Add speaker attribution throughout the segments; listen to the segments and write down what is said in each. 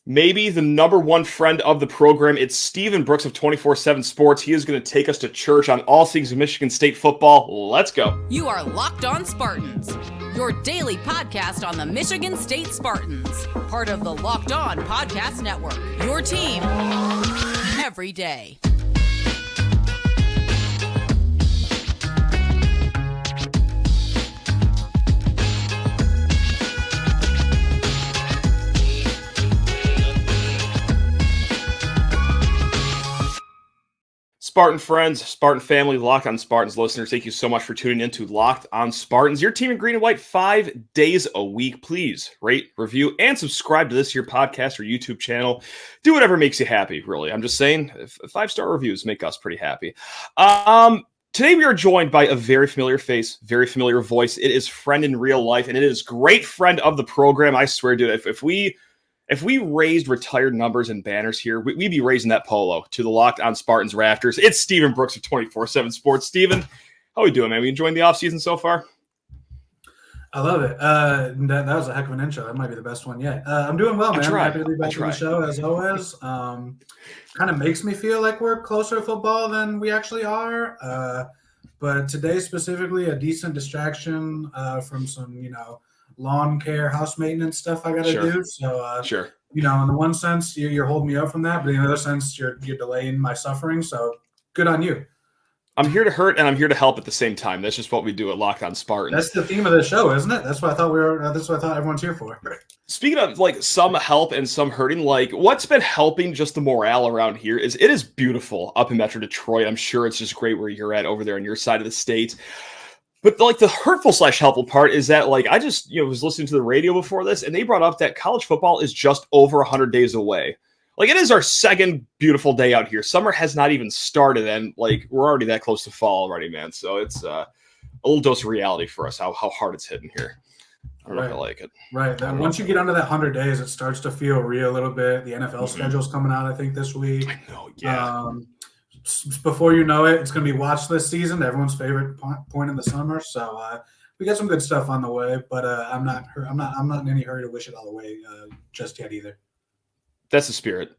Speaker 1: maybe the number one friend of the program. It's Stephen Brooks of 24/7 Sports. He is going to take us to church on all things Michigan State football. Let's go.
Speaker 2: You are Locked On Spartans, your daily podcast on the Michigan State Spartans, part of the Locked On Podcast Network, your team every day.
Speaker 1: Spartan friends, Spartan family, Locked On Spartans listeners, thank you so much for tuning in to Locked On Spartans, your team in green and white 5 days a week. Please rate, review, and subscribe to this here podcast or YouTube channel. Do whatever makes you happy, really. I'm just saying, 5-star reviews make us pretty happy. Today we are joined by a very familiar face, very familiar voice. It is friend in real life, and it is great friend of the program. I swear, dude, if we raised retired numbers and banners here, we'd be raising that polo to the Locked On Spartans rafters. It's Stephen Brooks of 24/7 Sports. Stephen, how are we doing, man? We enjoying the offseason so far?
Speaker 3: I love it. That was a heck of an intro. That might be the best one yet. I'm doing well, man. I'm happy to be back on the show, as always. Kind of makes me feel like we're closer to football than we actually are. But today specifically, a decent distraction from some, lawn care, house maintenance stuff I got to do. So,
Speaker 1: sure.
Speaker 3: In the one sense, you're holding me up from that, but in the other sense, you're delaying my suffering. So good on you.
Speaker 1: I'm here to hurt and I'm here to help at the same time. That's just what we do at Locked On Spartans.
Speaker 3: That's the theme of the show, isn't it? That's what I thought that's what I thought everyone's here for.
Speaker 1: Speaking of some help and some hurting, what's been helping just the morale around here is it is beautiful up in Metro Detroit. I'm sure it's just great where you're at over there on your side of the state. But the hurtful / helpful part is that I just was listening to the radio before this, and they brought up that college football is just over 100 days away. It is our second beautiful day out here. Summer has not even started, and we're already that close to fall already, man. So it's a little dose of reality for us how hard it's hitting here. I don't know if I like it.
Speaker 3: Right. Once you get under that 100 days, it starts to feel real a little bit. The NFL schedule's coming out, I think, this week.
Speaker 1: I know. Yeah.
Speaker 3: Before you know it, it's going to be watch list season, everyone's favorite point in the summer. So we got some good stuff on the way, but I'm not in any hurry to wish it all away just yet either.
Speaker 1: That's the spirit.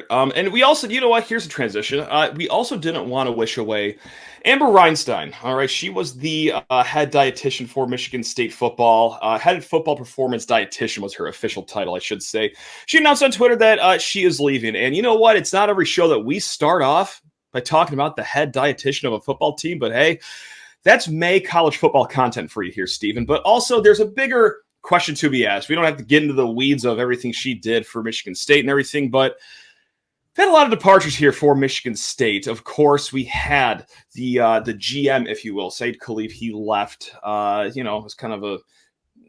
Speaker 1: And we also, here's a transition. We also didn't want to wish away Amber Rinestine. All right. She was the head dietitian for Michigan State football. Head football performance dietitian was her official title, I should say. She announced on Twitter that she is leaving. And you know what? It's not every show that we start off by talking about the head dietitian of a football team. But hey, that's May college football content for you here, Stephen. But also there's a bigger question to be asked. We don't have to get into the weeds of everything she did for Michigan State and everything, but we've had a lot of departures here for Michigan State. Of course, we had the GM, if you will, Said Khalif. He left. It was kind of a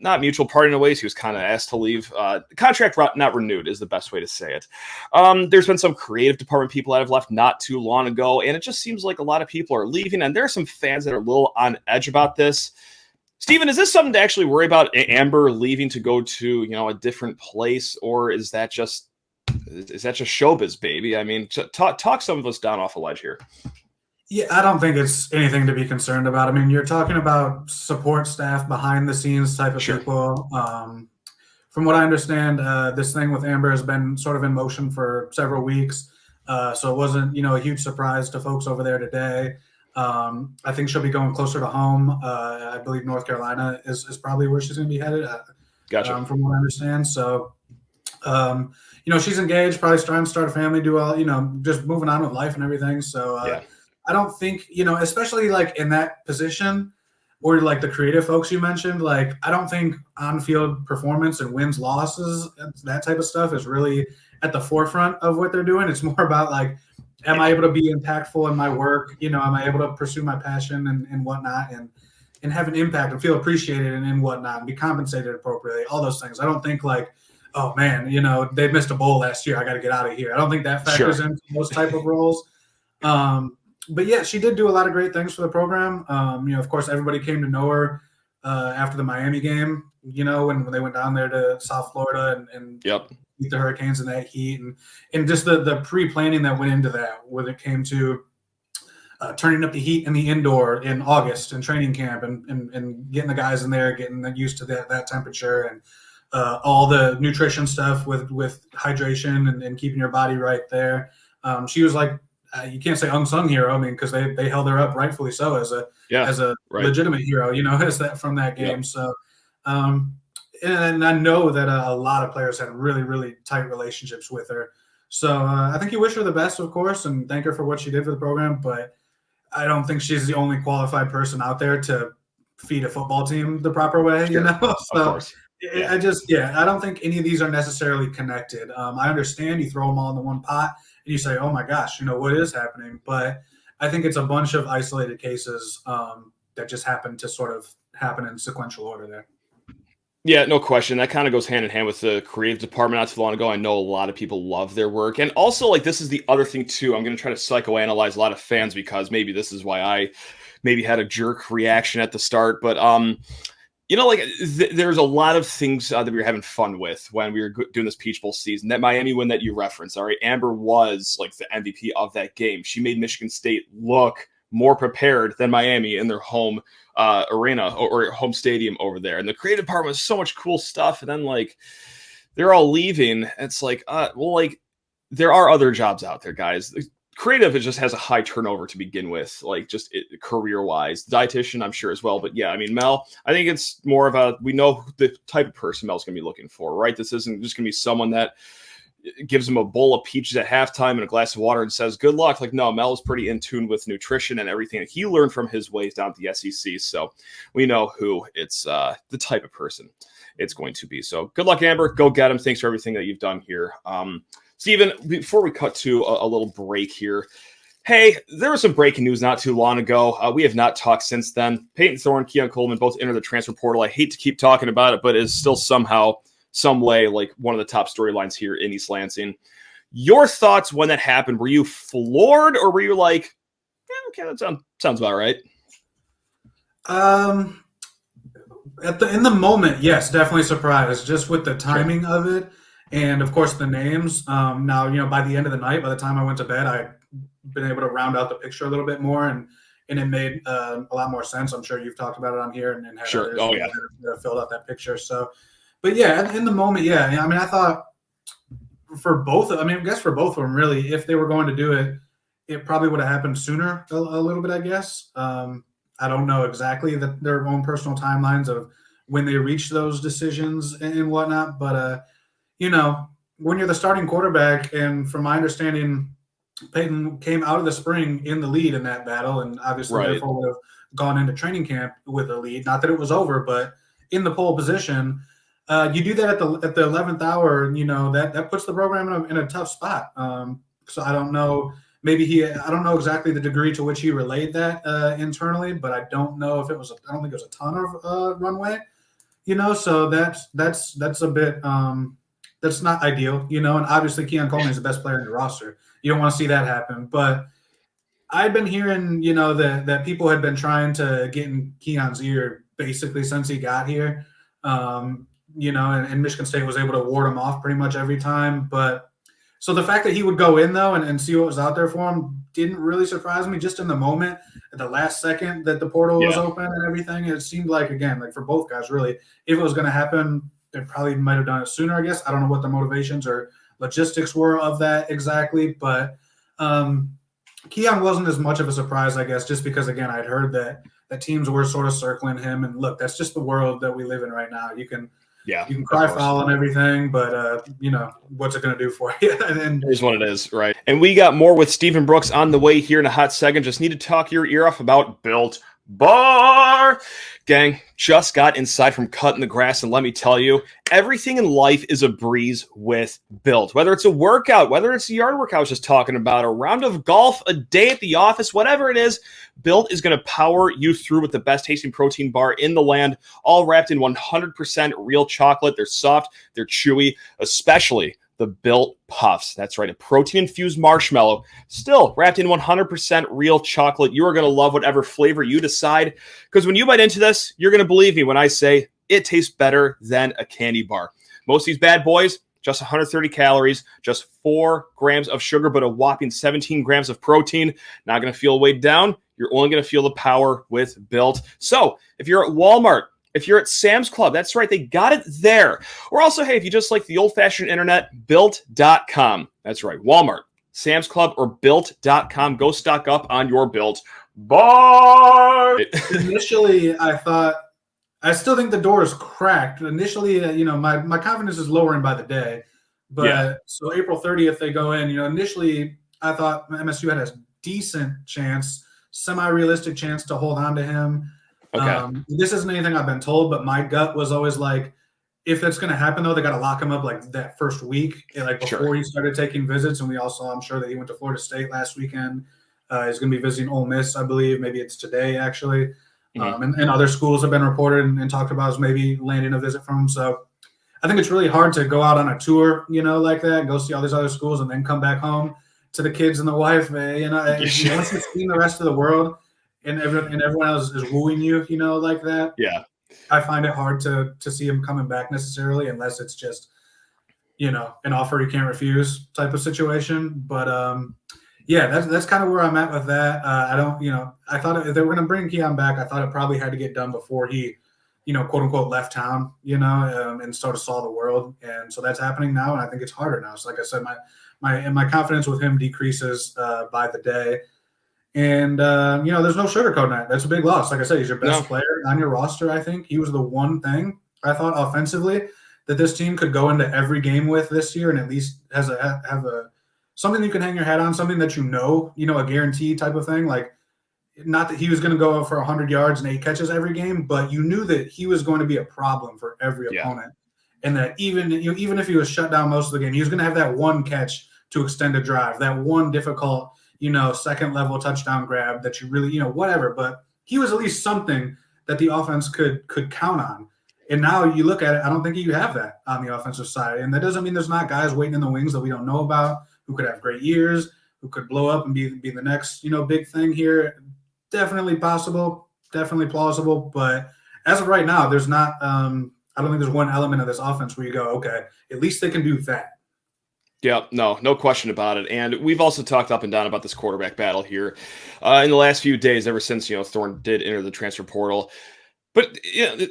Speaker 1: not mutual parting in ways. He was kind of asked to leave. The contract not renewed is the best way to say it. There's been some creative department people that have left not too long ago, and it just seems like a lot of people are leaving, and there are some fans that are a little on edge about this. Stephen, is this something to actually worry about Amber leaving to go to, a different place, or is that just showbiz, baby? I mean, talk some of us down off a ledge here.
Speaker 3: Yeah, I don't think it's anything to be concerned about. I mean, you're talking about support staff, behind the scenes type of people. From what I understand, this thing with Amber has been sort of in motion for several weeks. So it wasn't, a huge surprise to folks over there today. I think she'll be going closer to home. I believe North Carolina is probably where she's going to be headed.
Speaker 1: Gotcha.
Speaker 3: From what I understand. So, she's engaged, probably trying to start a family, do all, just moving on with life and everything. So I don't think, especially in that position or the creative folks you mentioned, I don't think on-field performance and wins, losses, that type of stuff is really at the forefront of what they're doing. It's more about am I able to be impactful in my work? Am I able to pursue my passion and whatnot and have an impact and feel appreciated and whatnot and be compensated appropriately, all those things. I don't think oh man, they missed a bowl last year, I got to get out of here. I don't think that factors into those type of roles. But yeah, she did do a lot of great things for the program. Of course, everybody came to know her after the Miami game, when they went down there to South Florida and beat the Hurricanes in that heat and just the pre-planning that went into that when it came to turning up the heat in the indoor in August and training camp and getting the guys in there, getting used to that temperature. all the nutrition stuff with hydration and keeping your body right there. She was like, you can't say unsung hero. I mean, because they held her up rightfully so as a legitimate hero, as that from that game. Yep. So, and I know that a lot of players had really, really tight relationships with her. So I think you wish her the best, of course, and thank her for what she did for the program. But I don't think she's the only qualified person out there to feed a football team the proper way,
Speaker 1: sure.
Speaker 3: So
Speaker 1: of course.
Speaker 3: Yeah. I don't think any of these are necessarily connected. I understand you throw them all in the one pot and you say, oh my gosh, what is happening? But I think it's a bunch of isolated cases that just happen to sort of happen in sequential order there.
Speaker 1: Yeah, no question. That kind of goes hand in hand with the creative department not too long ago. I know a lot of people love their work. And also, this is the other thing, too. I'm going to try to psychoanalyze a lot of fans because maybe this is why I maybe had a jerk reaction at the start. But, there's a lot of things that we were having fun with when we were doing this Peach Bowl season. That Miami win that you referenced, all right? Amber was, the MVP of that game. She made Michigan State look more prepared than Miami in their home arena or home stadium over there. And the creative department was so much cool stuff. And then they're all leaving. It's there are other jobs out there, guys. Creative, it just has a high turnover to begin with, career wise. Dietitian, I'm sure as well. But yeah, I mean, Mel, I think it's more of we know the type of person Mel's going to be looking for, right? This isn't just going to be someone that gives him a bowl of peaches at halftime and a glass of water and says, good luck. No, Mel is pretty in tune with nutrition and everything that he learned from his ways down at the SEC. So we know who it's the type of person it's going to be. So good luck, Amber. Go get him. Thanks for everything that you've done here. Steven, before we cut to a little break here, hey, there was some breaking news not too long ago. We have not talked since then. Peyton, Thorne, Keon, Coleman both entered the transfer portal. I hate to keep talking about it, but it's still somehow some way one of the top storylines here in East Lansing. Your thoughts when that happened? Were you floored or were you okay, that sounds about right?
Speaker 3: In the moment, yes, definitely surprised just with the timing of it. And of course the names. Now, by the end of the night, by the time I went to bed, I'd been able to round out the picture a little bit more and it made a lot more sense. I'm sure you've talked about it on here and had
Speaker 1: sure.
Speaker 3: others that filled out that picture. So, but yeah, in the moment, yeah. I mean, I thought for both of them, really, if they were going to do it, it probably would have happened sooner a little bit, I guess. I don't know exactly their own personal timelines of when they reached those decisions and whatnot. But, when you're the starting quarterback, and from my understanding, Peyton came out of the spring in the lead in that battle and obviously therefore would have gone into training camp with a lead. Not that it was over, but in the pole position. You do that at the 11th hour, that puts the program in a tough spot. So I don't know, I don't know exactly the degree to which he relayed that internally, but I don't know if I don't think it was a ton of runway, so that's a bit, that's not ideal, and obviously Keon Coleman is the best player in the roster. You don't want to see that happen, but I've been hearing, that people had been trying to get in Keon's ear basically since he got here. And Michigan State was able to ward him off pretty much every time. But so the fact that he would go in, though, and see what was out there for him didn't really surprise me. Just in the moment, at the last second that the portal was open and everything, it seemed like, again, for both guys, really, if it was going to happen, they probably might have done it sooner, I guess. I don't know what the motivations or logistics were of that exactly. But Keon wasn't as much of a surprise, I guess, just because, again, I'd heard that teams were sort of circling him. And, look, that's just the world that we live in right now. You can cry foul and everything, but what's it going to do for you? And
Speaker 1: it is what it is, right? And we got more with Stephen Brooks on the way here in a hot second. Just need to talk your ear off about Built Bar. Gang, just got inside from cutting the grass, and let me tell you, everything in life is a breeze with Built. Whether it's a workout, whether it's a yard work I was just talking about, a round of golf, a day at the office, whatever it is, Built is going to power you through with the best tasting protein bar in the land, all wrapped in 100% real chocolate. They're soft, they're chewy, especially the Built Puffs. That's right, a protein-infused marshmallow, still wrapped in 100% real chocolate. You are going to love whatever flavor you decide, because when you bite into this, you're going to believe me when I say it tastes better than a candy bar. Most of these bad boys, just 130 calories, just 4 grams of sugar, but a whopping 17 grams of protein. Not going to feel weighed down. You're only going to feel the power with Built. So if you're at Walmart, If you're at Sam's Club, that's right, they got it there. Or also, hey, if you just like the old-fashioned internet, Built.com. That's right, Walmart, Sam's Club, or Built.com. Go stock up on your Built Bar.
Speaker 3: Initially, I still think the door is cracked. Initially, my confidence is lowering by the day. But so April 30th, they go in. Initially, I thought MSU had a decent chance, semi-realistic chance to hold on to him.
Speaker 1: Okay.
Speaker 3: This isn't anything I've been told, but my gut was always like, if it's going to happen, though, they got to lock him up like that first week, like before he started taking visits. And we also, I'm sure that he went to Florida State last weekend. He's going to be visiting Ole Miss, I believe. Maybe it's today, actually. And other schools have been reported and talked about as maybe landing a visit from him. So I think it's really hard to go out on a tour, like that, and go see all these other schools and then come back home to the kids and the wife. Once you've seen the rest of the world and everyone else is wooing you, like that. Yeah. I find it hard to see him coming back necessarily, unless it's just, an offer you can't refuse type of situation. But that's kind of where I'm at with that. I don't, I thought if they were going to bring Keon back, I thought it probably had to get done before he, quote unquote, left town, and sort of saw the world. And so that's happening now. And I think it's harder now. So like I said, my confidence with him decreases by the day. And, there's no sugarcoating that. That's a big loss. Like I said, he's your best player on your roster. I think he was the one thing I thought offensively that this team could go into every game with this year and at least have a something you can hang your hat on, something that a guarantee type of thing. Like, not that he was going to go for 100 yards and 8 catches every game, but you knew that he was going to be a problem for every opponent. And that even if he was shut down most of the game, he was going to have that one catch to extend a drive, that one difficult, second level touchdown grab that you really, whatever. But he was at least something that the offense could count on. And now you look at it, I don't think you have that on the offensive side. And that doesn't mean there's not guys waiting in the wings that we don't know about, who could have great years, who could blow up and be the next, big thing here. Definitely possible, definitely plausible. But as of right now, there's not I don't think there's one element of this offense where you go, okay, at least they can do that.
Speaker 1: Yeah, no question about it. And we've also talked up and down about this quarterback battle here in the last few days, ever since, Thorne did enter the transfer portal. But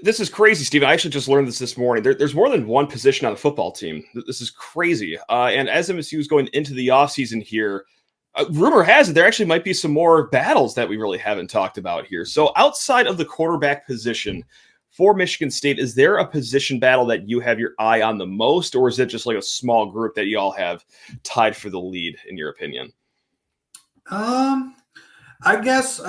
Speaker 1: this is crazy, Steven. I actually just learned this morning. There's more than one position on the football team. This is crazy. And as MSU is going into the offseason here, rumor has it there actually might be some more battles that we really haven't talked about here. So outside of the quarterback position for Michigan State, is there a position battle that you have your eye on the most, or is it just like a small group that you all have tied for the lead, in your opinion?
Speaker 3: I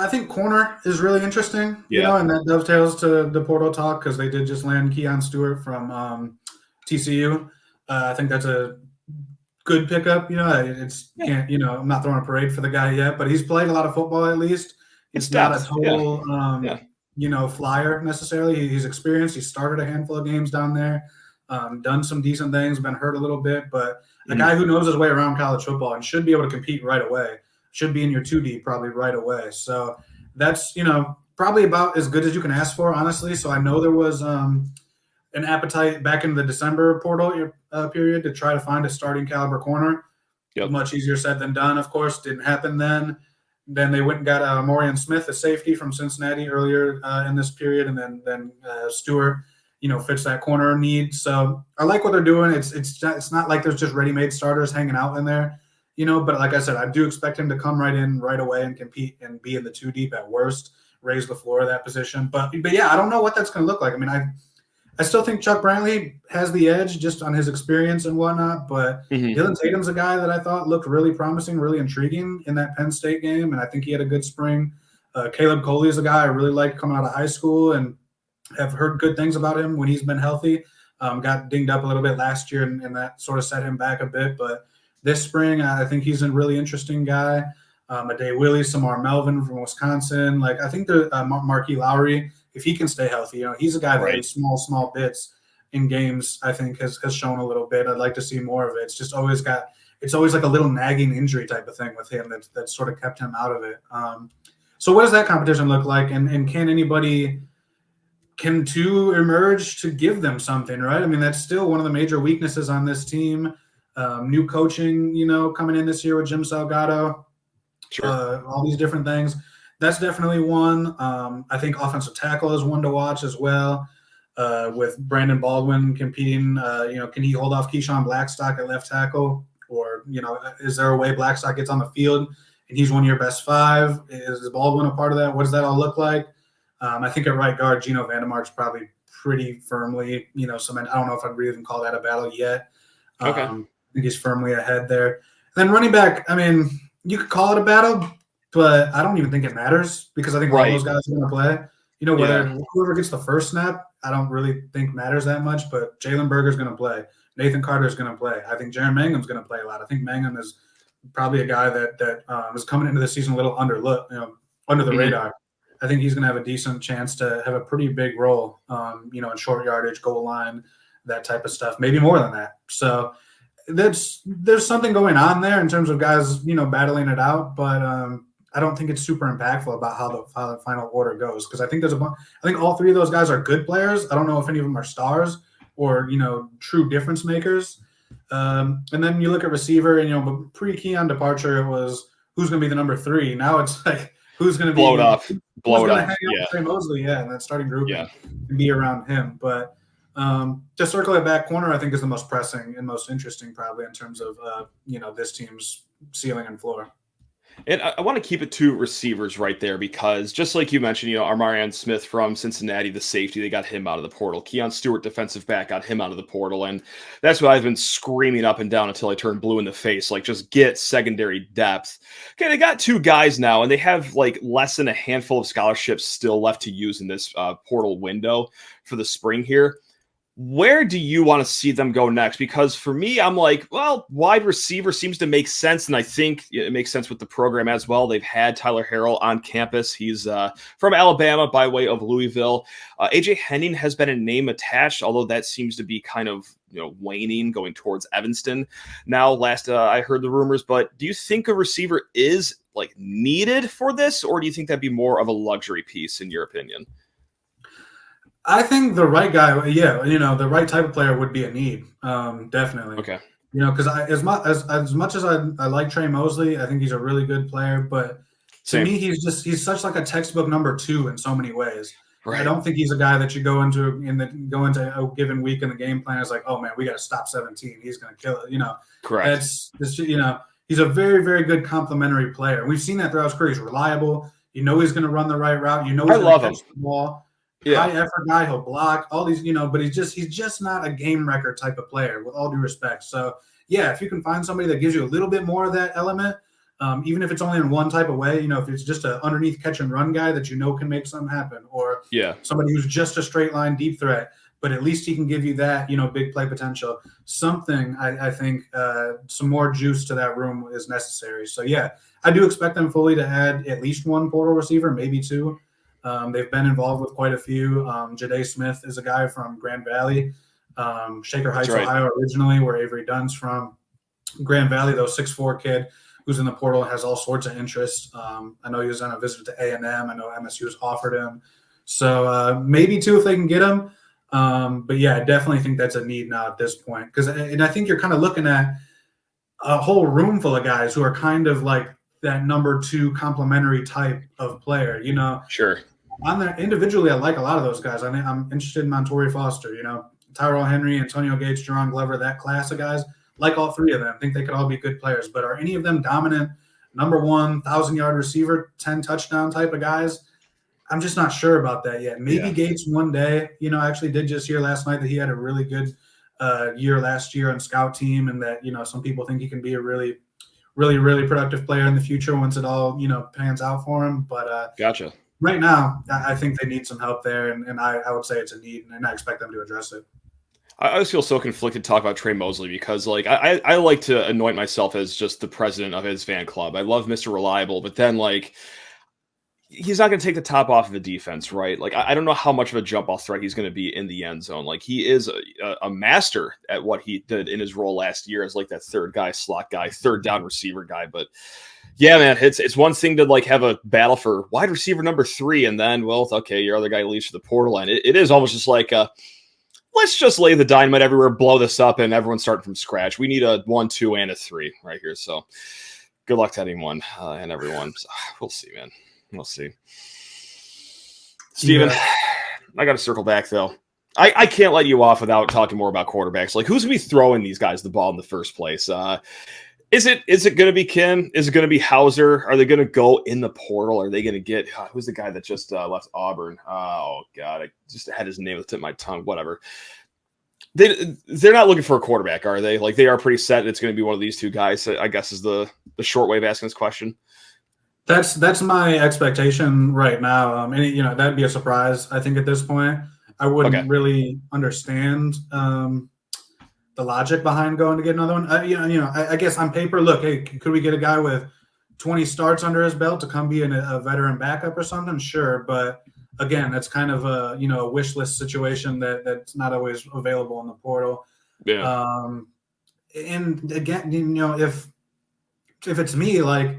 Speaker 3: think corner is really interesting, and that dovetails to the portal talk because they did just land Keon Stewart from TCU. I think that's a good pickup. I'm not throwing a parade for the guy yet, but he's played a lot of football at least. He's not a total, flyer necessarily. He's experienced. He started a handful of games down there, done some decent things, been hurt a little bit, but a guy who knows his way around college football and should be able to compete right away. Should be in your 2D probably right away. So that's, probably about as good as you can ask for, honestly. So I know there was an appetite back in the December portal period to try to find a starting caliber corner. Yep. Much easier said than done, of course. Didn't happen then. Then they went and got Morian Smith, a safety from Cincinnati earlier in this period. And then Stewart, fits that corner need. So I like what they're doing. It's not like there's just ready-made starters hanging out in there. But like I said, I do expect him to come right in right away and compete and be in the 2 deep at worst, raise the floor of that position. But yeah, I don't know what that's going to look like. I mean, I still think Chuck Brantley has the edge just on his experience and whatnot. But Dylan Tatum's a guy that I thought looked really promising, really intriguing in that Penn State game, and I think he had a good spring. Caleb Coley is a guy I really liked coming out of high school and have heard good things about him when he's been healthy. Got dinged up a little bit last year, and that sort of set him back a bit. But this spring, I think he's a really interesting guy. Adae Willie, Samar Melvin from Wisconsin. Like, I think the Marquis Lowry, if he can stay healthy, he's a guy that in small bits in games, I think has shown a little bit. I'd like to see more of it. It's just always like a little nagging injury type of thing with him that sort of kept him out of it. So what does that competition look like? And can two emerge to give them something, right? I mean, that's still one of the major weaknesses on this team. New coaching, coming in this year with Jim Salgado, all these different things. That's definitely one. I think offensive tackle is one to watch as well. with Brandon Baldwin competing. Can he hold off Keyshawn Blackstock at left tackle? Or, is there a way Blackstock gets on the field and he's one of your best 5? Is Baldwin a part of that? What does that all look like? I think at right guard, Gino Vandemark's probably pretty firmly, cement. I don't know if I'd really even call that a battle yet.
Speaker 1: Okay.
Speaker 3: I think he's firmly ahead there. And then running back, you could call it a battle, but I don't even think it matters because I think all those guys are going to play. Whoever gets the first snap, I don't really think matters that much, but Jalen Berger's going to play. Nathan Carter is going to play. I think Jaron Mangum's going to play a lot. I think Mangum is probably a guy that is coming into the season a little under the radar. I think he's going to have a decent chance to have a pretty big role, in short yardage, goal line, that type of stuff, maybe more than that. So there's something going on there in terms of guys, battling it out, but I don't think it's super impactful about how the final order goes because I think I think all 3 of those guys are good players. I don't know if any of them are stars or true difference makers. And then you look at receiver, and pre-Keon departure, it was who's going to be the number 3. Now it's like who's going to be
Speaker 1: blow it up,
Speaker 3: hang out with Trey Mosley, and that starting group and be around him. But to circle it back, corner I think is the most pressing and most interesting probably in terms of this team's ceiling and floor.
Speaker 1: And I want to keep it to receivers right there because just like you mentioned, Armarian Smith from Cincinnati, the safety, they got him out of the portal. Keon Stewart, defensive back, got him out of the portal. And that's what I've been screaming up and down until I turned blue in the face. Like, just get secondary depth. Okay, they got 2 guys now, and they have like less than a handful of scholarships still left to use in this portal window for the spring here. Where do you want to see them go next? Because for me, I'm like, well, wide receiver seems to make sense, and I think it makes sense with the program as well. They've had Tyler Harrell on campus. He's from Alabama by way of Louisville. AJ Henning has been a name attached, although that seems to be kind of waning, going towards Evanston. Now, last I heard the rumors, but do you think a receiver is like needed for this, or do you think that'd be more of a luxury piece in your opinion?
Speaker 3: I think the right guy, the right type of player would be a need, definitely.
Speaker 1: Okay.
Speaker 3: Because as much as I like Trey Mosley, I think he's a really good player. But to me, he's such like a textbook number 2 in so many ways. Right. I don't think he's a guy that you go into a given week in the game plan is like, oh man, we got to stop 17. He's going to kill it.
Speaker 1: Correct.
Speaker 3: He's a very, very good complementary player. We've seen that throughout his career. He's reliable. He's going to run the right route. He's going to catch the ball. High effort guy, he'll block all these, but he's just not a game record type of player, with all due respect. So if you can find somebody that gives you a little bit more of that element, even if it's only in one type of way, if it's just an underneath catch and run guy that can make something happen, or somebody who's just a straight line deep threat, but at least he can give you that, big play potential. Something I think some more juice to that room is necessary. So I do expect them fully to add at least 1 portal receiver, maybe 2. They've been involved with quite a few. Jade Smith is a guy from Grand Valley, Shaker Heights, Ohio, originally, where Avery Dunn's from. Grand Valley, though, 6'4" kid who's in the portal, has all sorts of interests. I know he was on a visit to A&M. I know MSU has offered him. So maybe 2 if they can get him. But I definitely think that's a need now at this point. And I think you're kind of looking at a whole room full of guys who are kind of like that number 2 complementary type of player,
Speaker 1: Sure.
Speaker 3: On there individually, I like a lot of those guys. I mean, I'm interested in Montorie Foster, Tyrell Henry, Antonio Gates, Jerron Glover, that class of guys. Like all 3 of them. I think they could all be good players. But are any of them dominant, number 1, 1,000-yard receiver, 10 touchdown type of guys? I'm just not sure about that yet. Maybe Gates one day, I actually did just hear last night that he had a really good year last year on scout team, and that, some people think he can be a really, really, really productive player in the future once it all, pans out for him. But
Speaker 1: gotcha.
Speaker 3: Right now, I think they need some help there, and I would say it's a need, and I expect them to address it.
Speaker 1: I always feel so conflicted to talk about Trey Mosley because, like, I like to anoint myself as just the president of his fan club. I love Mr. Reliable, but then, like, he's not going to take the top off of the defense, right? Like, I don't know how much of a jump-off threat he's going to be in the end zone. Like, he is a master at what he did in his role last year as, like, that third guy, slot guy, third down receiver guy, but yeah, man, it's one thing to like have a battle for wide receiver number 3, and then, well, okay, your other guy leaves for the portal, and it is almost just like let's just lay the dynamite everywhere, blow this up, and everyone's starting from scratch. We need a 1, 2, and a 3 right here. So good luck to anyone and everyone. So, we'll see, man. We'll see. Steven, I got to circle back though. I can't let you off without talking more about quarterbacks. Like, who's going to be throwing these guys the ball in the first place? Is it going to be Kim? Is it going to be Hauser? Are they going to go in the portal? Are they going to get who's the guy that just left Auburn? Oh God, I just had his name at the tip of my tongue. Whatever. They're not looking for a quarterback, are they? Like, they are pretty set. It's going to be one of these two guys. I guess is the short way of asking this question.
Speaker 3: That's my expectation right now. And that'd be a surprise. I think at this point, I wouldn't really understand the logic behind going to get another one. I guess on paper, look, hey, could we get a guy with 20 starts under his belt to come be a veteran backup or something? Sure, but again, that's kind of a wish list situation that's not always available in the portal.
Speaker 1: Yeah.
Speaker 3: And again, if it's me, like,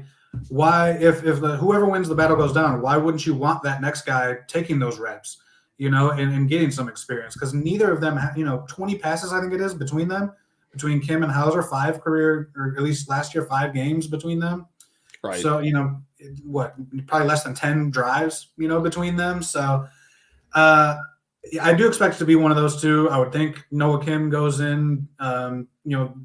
Speaker 3: why if whoever wins the battle goes down, why wouldn't you want that next guy taking those reps? And getting some experience, because neither of them have, 20 passes, I think it is, between Kim and Hauser, 5 career, or at least last year, 5 games between them.
Speaker 1: Right.
Speaker 3: So, probably less than 10 drives, between them. So I do expect it to be one of those two. I would think Noah Kim goes in,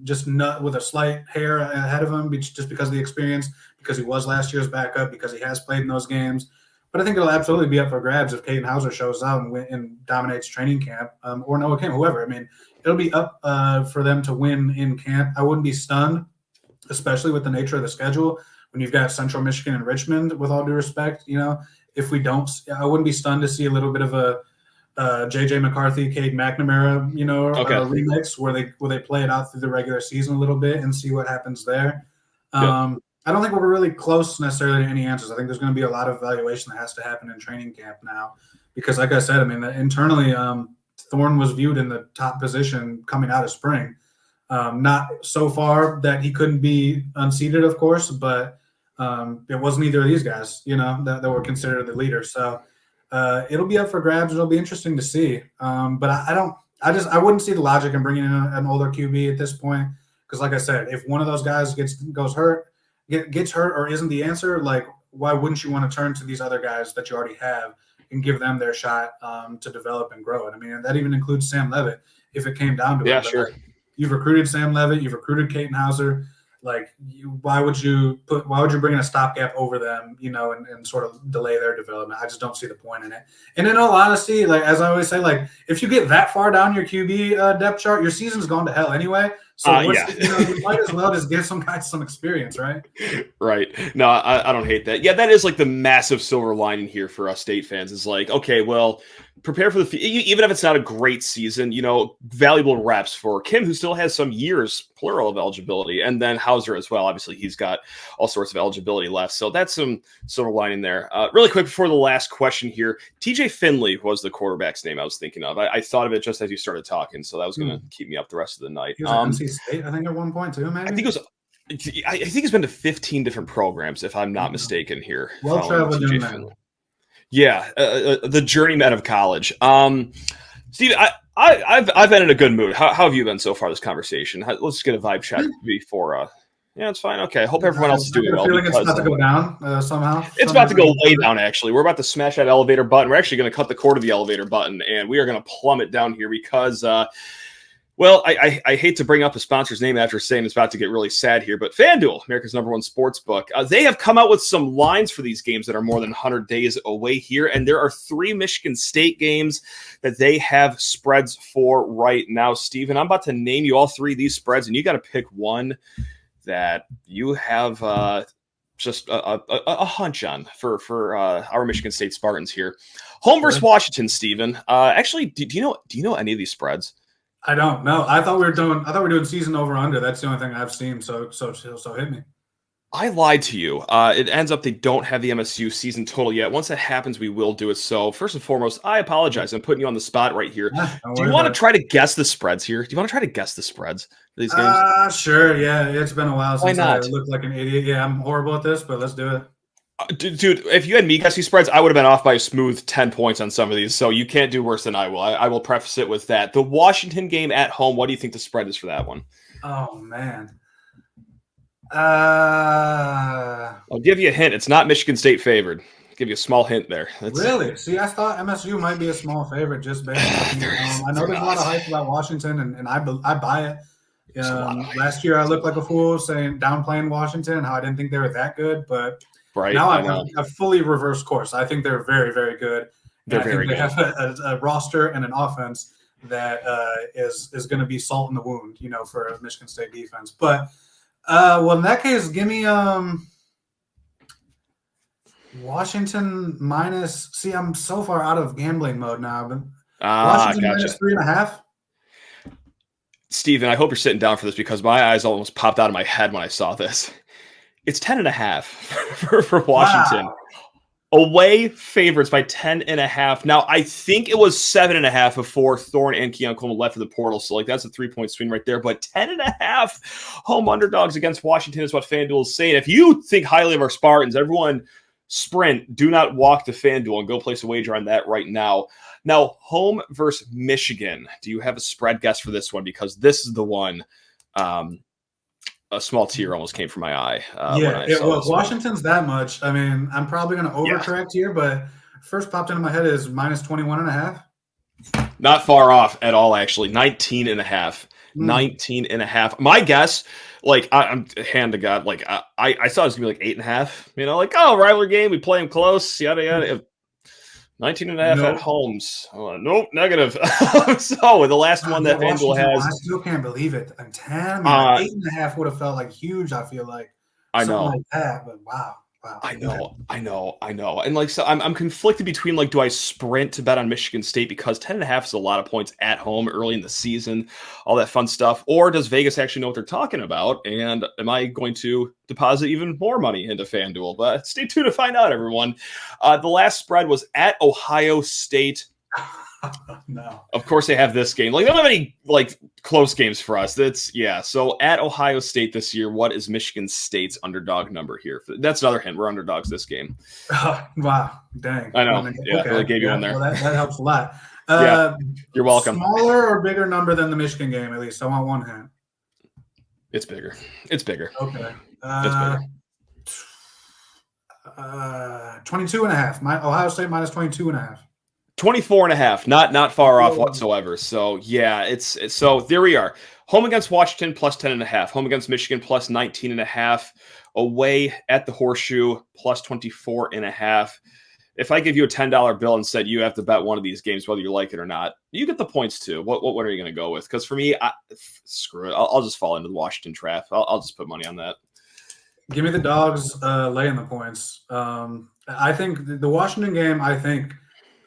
Speaker 3: just with a slight hair ahead of him, just because of the experience, because he was last year's backup, because he has played in those games. But I think it'll absolutely be up for grabs if Caden Hauser shows out and dominates training camp, or Noah Kim, whoever. I mean, it'll be up for them to win in camp. I wouldn't be stunned, especially with the nature of the schedule, when you've got Central Michigan and Richmond, with all due respect. If we don't, I wouldn't be stunned to see a little bit of a J.J. McCarthy, Cade McNamara, remix where they play it out through the regular season a little bit and see what happens there. I don't think we're really close necessarily to any answers. I think there's going to be a lot of evaluation that has to happen in training camp now, because, like I said, internally, Thorne was viewed in the top position coming out of spring. Not so far that he couldn't be unseated, of course, but it wasn't either of these guys, that were considered the leaders. So it'll be up for grabs. It'll be interesting to see. But I wouldn't see the logic in bringing in an older QB at this point, because, like I said, if one of those guys gets hurt or isn't the answer, like, why wouldn't you want to turn to these other guys that you already have and give them their shot to develop and grow? And and that even includes Sam Levitt if it came down to it.
Speaker 1: Yeah,
Speaker 3: but,
Speaker 1: sure.
Speaker 3: You've recruited Sam Levitt, you've recruited Caden Hauser. Like, why would you bring in a stopgap over them, and sort of delay their development? I just don't see the point in it. And in all honesty, like, as I always say, like, if you get that far down your QB depth chart, your season's gone to hell anyway. So you might as well just give some guys some experience, right?
Speaker 1: Right. No, I don't hate that. Yeah, that is like the massive silver lining here for us State fans. Is like, okay, well, prepare for even if it's not a great season, valuable reps for Kim, who still has some years, plural, of eligibility, and then Hauser as well. Obviously, he's got all sorts of eligibility left. So that's some silver lining there. Really quick before the last question here, TJ Finley was the quarterback's name I was thinking of. I thought of it just as you started talking, so that was going to keep me up the rest of the night.
Speaker 3: He was at NC State, I think, at one point too, maybe?
Speaker 1: I think he's been to 15 different programs, if I'm not mistaken here.
Speaker 3: Well-traveled young man.
Speaker 1: Yeah, the journeyman of college. Steve, I've been in a good mood. How have you been so far this conversation? Let's get a vibe check before. Yeah, it's fine. Okay, I hope everyone else is doing well.
Speaker 3: Feeling it's about to go down somehow.
Speaker 1: It's about to go way down, actually. We're about to smash that elevator button. We're actually going to cut the cord of the elevator button, and we are going to plummet down here because well, I hate to bring up a sponsor's name after saying it's about to get really sad here, but FanDuel, America's #1 sports book, they have come out with some lines for these games that are more than 100 days away here, and there are 3 Michigan State games that they have spreads for right now, Steven. I'm about to name you all 3 of these spreads, and you got to pick one that you have just a hunch on for our Michigan State Spartans here. Home versus Washington, Steven. Actually, do you know any of these spreads?
Speaker 3: I don't know. I thought we were doing season over under. That's the only thing I've seen. So hit me.
Speaker 1: I lied to you. It ends up they don't have the MSU season total yet. Once that happens, we will do it. So first and foremost, I apologize. I'm putting you on the spot right here. Do you want to try to guess the spreads here? Do you want to try to guess the spreads for these games?
Speaker 3: Sure. Yeah, it's been a while since
Speaker 1: I
Speaker 3: looked like an idiot. Yeah, I'm horrible at this, but let's do it.
Speaker 1: Dude, if you had me guess these spreads, I would have been off by a smooth 10 points on some of these. So you can't do worse than I will. I will preface it with that. The Washington game at home, what do you think the spread is for that one?
Speaker 3: Oh, man.
Speaker 1: I'll give you a hint. It's not Michigan State favored. Give you a small hint there.
Speaker 3: Really? See, I thought MSU might be a small favorite just based on. I know there's a lot of hype about Washington, and I buy it. Last year, I looked like a fool saying downplaying Washington and how I didn't think they were that good, but now I've fully reversed course. I think they're very, very good.
Speaker 1: They're very good.
Speaker 3: They have a roster and an offense that is going to be salt in the wound, for a Michigan State defense. But in that case, give me Washington minus. See, I'm so far out of gambling mode now. But Washington minus 3.5.
Speaker 1: Steven, I hope you're sitting down for this because my eyes almost popped out of my head when I saw this. It's 10.5 for Washington. Wow. Away favorites by 10.5. Now, I think it was 7.5 before Thorne and Keon Coleman left for the portal. So, that's a 3-point swing right there. But 10.5 home underdogs against Washington is what FanDuel is saying. If you think highly of our Spartans, everyone sprint. Do not walk to FanDuel and go place a wager on that right now. Now, home versus Michigan. Do you have a spread guess for this one? Because this is the one. A small tear almost came from my eye.
Speaker 3: Washington's that much. I mean, I'm probably going to overcorrect here, but first popped into my head is minus 21.5.
Speaker 1: Not far off at all, actually. 19.5. 19.5. My guess, I'm hand to God, I thought it was going to be 8.5. Rivalry game, we play them close, yada, yada. 19.5 at Holmes. Nope, negative. So the last one that FanDuel has.
Speaker 3: I still can't believe it. I'm 10. 8.5 would have felt huge. I feel like.
Speaker 1: I know.
Speaker 3: Like that, but wow.
Speaker 1: I know. And so I'm conflicted between do I sprint to bet on Michigan State because 10.5 is a lot of points at home early in the season, all that fun stuff, or does Vegas actually know what they're talking about? And am I going to deposit even more money into FanDuel? But stay tuned to find out, everyone. The last spread was at Ohio State.
Speaker 3: No.
Speaker 1: Of course they have this game. They don't have any close games for us. So at Ohio State this year, what is Michigan State's underdog number here? That's another hint. We're underdogs this game.
Speaker 3: Wow. Dang.
Speaker 1: I know. Okay. Really gave you one there.
Speaker 3: Well, that helps a lot.
Speaker 1: You're welcome.
Speaker 3: Smaller or bigger number than the Michigan game, at least. I want one hint.
Speaker 1: It's bigger. Okay.
Speaker 3: It's bigger. 22.5. Ohio State minus 22.5.
Speaker 1: 24.5, not far off whatsoever. So so there we are. Home against Washington plus 10.5. Home against Michigan plus 19.5. Away at the Horseshoe plus 24.5. If I give you a $10 bill and said you have to bet one of these games, whether you like it or not, you get the points too. What are you going to go with? Because for me, screw it. I'll just fall into the Washington trap. I'll just put money on that.
Speaker 3: Give me the dogs laying the points. I think the Washington game,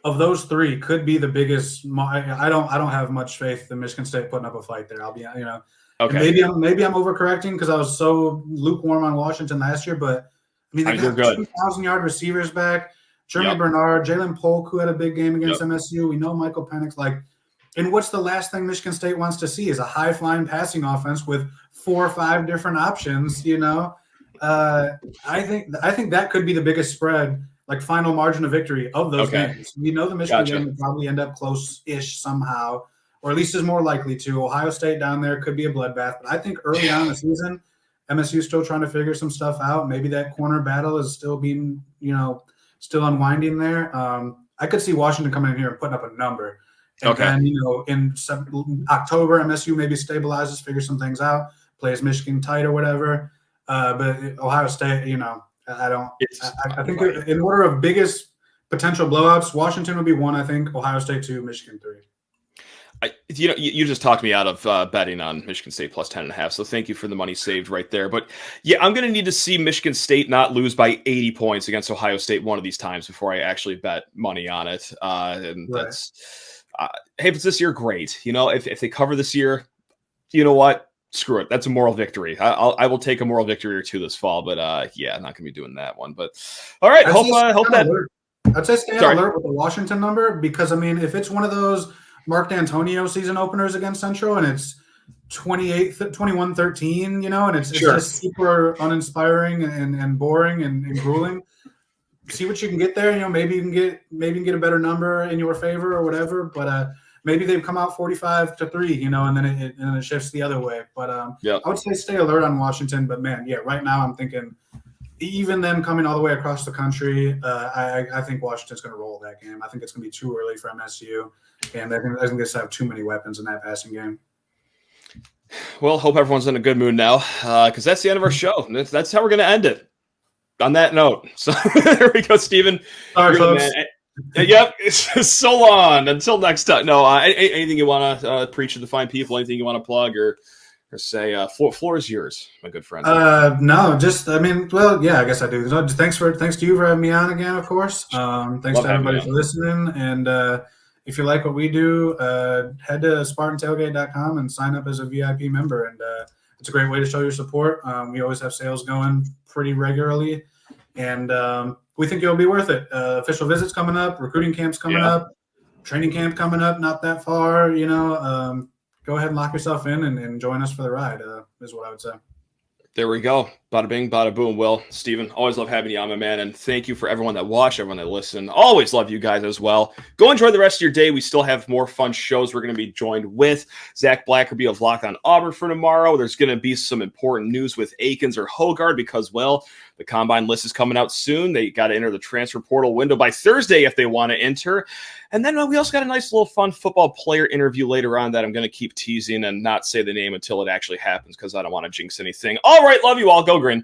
Speaker 3: of those three, could be the biggest. I don't have much faith in Michigan State putting up a fight there. I'll be, okay. Maybe I'm overcorrecting because I was so lukewarm on Washington last year. But they got 2,000-yard receivers back. Jeremy Bernard, Jalen Polk, who had a big game against MSU. We know Michael Penix. And what's the last thing Michigan State wants to see is a high-flying passing offense with 4 or 5 different options. I think that could be the biggest spread. Final margin of victory of those games. The Michigan game would probably end up close-ish somehow, or at least is more likely to. Ohio State down there could be a bloodbath. But I think early on in the season, MSU is still trying to figure some stuff out. Maybe that corner battle is still being, still unwinding there. I could see Washington coming in here and putting up a number. And then, in October, MSU maybe stabilizes, figures some things out, plays Michigan tight or whatever. But Ohio State, I think in order of biggest potential blowouts, Washington would be 1, I think. Ohio State 2, Michigan 3.
Speaker 1: You just talked me out of betting on Michigan State plus 10.5. So thank you for the money saved right there. But I'm going to need to see Michigan State not lose by 80 points against Ohio State one of these times before I actually bet money on it. That's hey, if it's this year, great. If they cover this year, you know what? Screw it. That's a moral victory. I will take a moral victory or two this fall, but I'm not going to be doing that one. But all right, hope that.
Speaker 3: I'd say stay alert with the Washington number because if it's one of those Mark D'Antonio season openers against Central and it's 21-13, and it's just super uninspiring and boring and grueling. See what you can get there. Maybe you can get a better number in your favor or whatever, but. Maybe they've come out 45-3, and then it shifts the other way. But I would say stay alert on Washington. But man, right now I'm thinking even them coming all the way across the country, I think Washington's going to roll that game. I think it's going to be too early for MSU, and I think they just have too many weapons in that passing game.
Speaker 1: Well, hope everyone's in a good mood now, because that's the end of our show. That's how we're going to end it. On that note, so there we go, Stephen.
Speaker 3: All right, folks.
Speaker 1: Yep, it's so long. Until next time. No, anything you want to preach to the fine people? Anything you want to plug or say? Floor is yours, my good friend.
Speaker 3: No, just I guess I do. Thanks to you for having me on again, of course. Thanks to everybody for listening. And if you like what we do, head to SpartanTailgate.com and sign up as a VIP member. And it's a great way to show your support. We always have sales going pretty regularly, and we think it'll be worth it. Official visits coming up, recruiting camps coming up, training camp coming up, not that far. Go ahead and lock yourself in and join us for the ride, is what I would say.
Speaker 1: There we go. Bada bing, bada boom. Will, Stephen, always love having you on, my man. And thank you for everyone that watched, everyone that listened. Always love you guys as well. Go enjoy the rest of your day. We still have more fun shows. We're going to be joined with Zach Blackerby of Locked on Auburn for tomorrow. There's going to be some important news with Akins or Hogard because, well, the combine list is coming out soon. They got to enter the transfer portal window by Thursday if they want to enter. And then we also got a nice little fun football player interview later on that I'm going to keep teasing and not say the name until it actually happens because I don't want to jinx anything. All right, love you all. Go Green.